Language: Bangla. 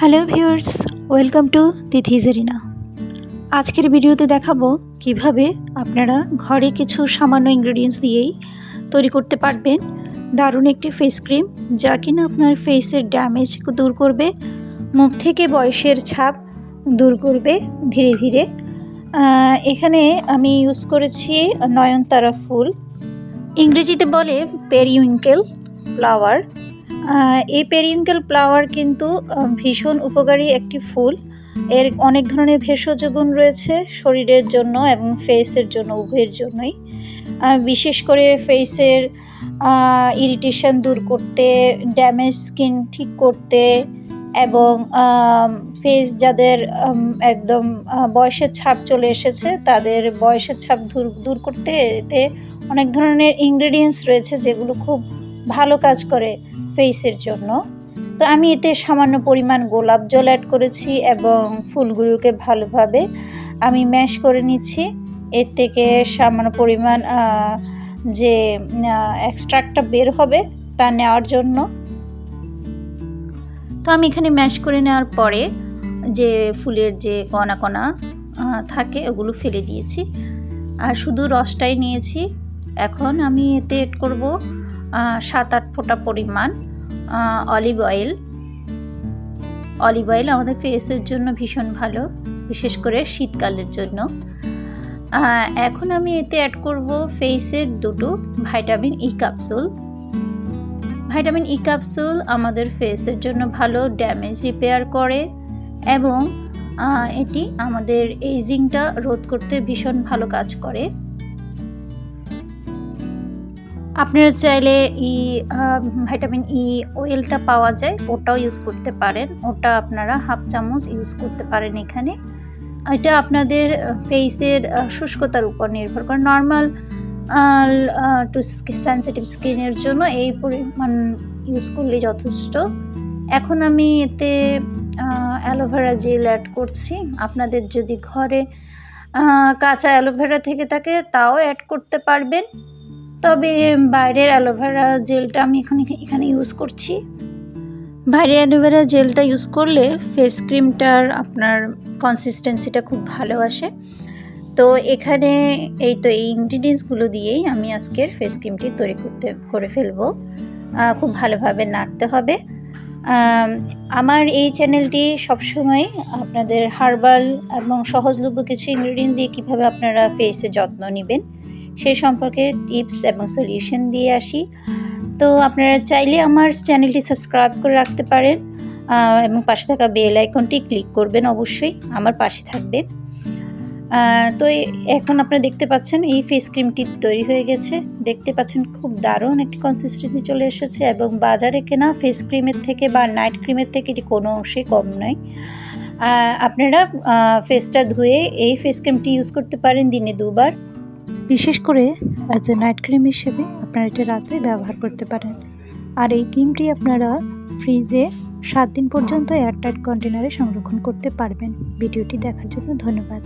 Hello viewers, welcome to Tithi's arena. আজকের ভিডিওতে দেখাবো কিভাবে আপনারা ঘরে কিছু সামান্য ইনগ্রেডিয়েন্টস দিয়েই তৈরি করতে পারবেন দারুণ একটি ফেস ক্রিম, যা কিনা আপনার ফেসের ড্যামেজ দূর করবে, মুখ থেকে বয়সের ছাপ দূর করবে ধীরে ধীরে। এখানে আমি ইউজ করেছি নয়নতারা ফুল, ইংরেজিতে বলে পেরিউইঙ্কেল ফ্লাওয়ার। এই পেরিউইঙ্কেল ফ্লাওয়ার কিন্তু ভীষণ উপকারী একটি ফুল। এর অনেক ধরনের ভেষজ গুণ রয়েছে শরীরের জন্য এবং ফেসের জন্য, উভয়ের জন্যই। বিশেষ করে ফেসের ইরিটেশন দূর করতে, ড্যামেজ স্কিন ঠিক করতে এবং ফেস যাদের একদম বয়সের ছাপ চলে এসেছে তাদের বয়সের ছাপ দূর করতে এতে অনেক ধরনের ইনগ্রেডিয়েন্টস রয়েছে যেগুলো খুব ভালো কাজ করে ফেসের জন্য। তো আমি এতে সামান্য পরিমাণ গোলাপ জল অ্যাড করেছি এবং ফুলগুলোকে ভালোভাবে আমি ম্যাশ করে নিচ্ছি। এর থেকে সামান্য পরিমাণ যে এক্সট্রাক্টটা বের হবে তা নেওয়ার জন্য। তো আমি এখানে ম্যাশ করে নেওয়ার পরে যে ফুলের যে কণা কণা থাকে ওগুলো ফেলে দিয়েছি আর শুধু রসটাই নিয়েছি। এখন আমি এতে এড করব 7-8 ফোঁটা পরিমাণ অলিভ অয়েল। অলিভ অয়েল আমাদের ফেসের জন্য ভীষণ ভালো, বিশেষ করে শীতকালের জন্য। এখন আমি এতে অ্যাড করব ফেসের 2 vitamin E capsule. Vitamin E capsule আমাদের ফেসের জন্য ভালো, ড্যামেজ রিপেয়ার করে এবং এটি আমাদের এজিংটা রোধ করতে ভীষণ ভালো কাজ করে। আপনারা চাইলে ভাইটামিন ই অয়েলটা পাওয়া যায়, ওটাও ইউজ করতে পারেন। ওটা আপনারা 1/2 চামচ ইউজ করতে পারেন এখানে। এটা আপনাদের ফেসের শুষ্কতার উপর নির্ভর করে। নর্মাল টু সেন্সিটিভ স্কিনের জন্য এই পরিমাণ ইউজ করলে যথেষ্ট। এখন আমি এতে অ্যালোভেরা জেল অ্যাড করছি। আপনাদের যদি ঘরে কাঁচা অ্যালোভেরা থেকে থাকে তাও অ্যাড করতে পারবেন, তবে বাইরের অ্যালোভেরা জেলটা আমি এখানে ইউজ করছি। বাইরের অ্যালোভেরা জেলটা ইউজ করলে ফেস ক্রিমটার আপনার কনসিস্টেন্সিটা খুব ভালো আসে। তো এখানে এই ইনগ্রিডিয়েন্টসগুলো দিয়েই আমি আজকের ফেস ক্রিমটি তৈরি করে ফেলবো। খুব ভালোভাবে নাড়তে হবে। আমার এই চ্যানেলটি সবসময় আপনাদের হার্বাল এবং সহজলভ্য কিছু ইনগ্রিডিয়েন্টস দিয়ে কীভাবে আপনারা ফেসে যত্ন নেবেন সেই সম্পর্কে টিপস এবং সলিউশন দিয়ে আসি। তো আপনারা চাইলে আমার চ্যানেলটি সাবস্ক্রাইব করে রাখতে পারেন এবং পাশে থাকা বেল আইকনটি ক্লিক করবেন, অবশ্যই আমার পাশে থাকবেন। তো এখন আপনারা দেখতে পাচ্ছেন এই ফেস ক্রিমটি তৈরি হয়ে গেছে। দেখতে পাচ্ছেন খুব দারুণ একটি কনসিস্টেন্সি চলে এসেছে এবং বাজারে কেনা ফেস ক্রিমের থেকে বা নাইট ক্রিমের থেকে এটি কোনো অংশেই কম নয়। আপনারা ফেসটা ধুয়ে এই ফেস ক্রিমটি ইউজ করতে পারেন দিনে 2 বার। বিশেষ করে অ্যাজ এ নাইট ক্রিম হিসেবে আপনারা এটা রাতে ব্যবহার করতে পারেন। আর এই ক্রিমটি আপনারা ফ্রিজে 7 দিন পর্যন্ত এয়ারটাইট কন্টেনারে সংরক্ষণ করতে পারবেন। ভিডিওটি দেখার জন্য ধন্যবাদ।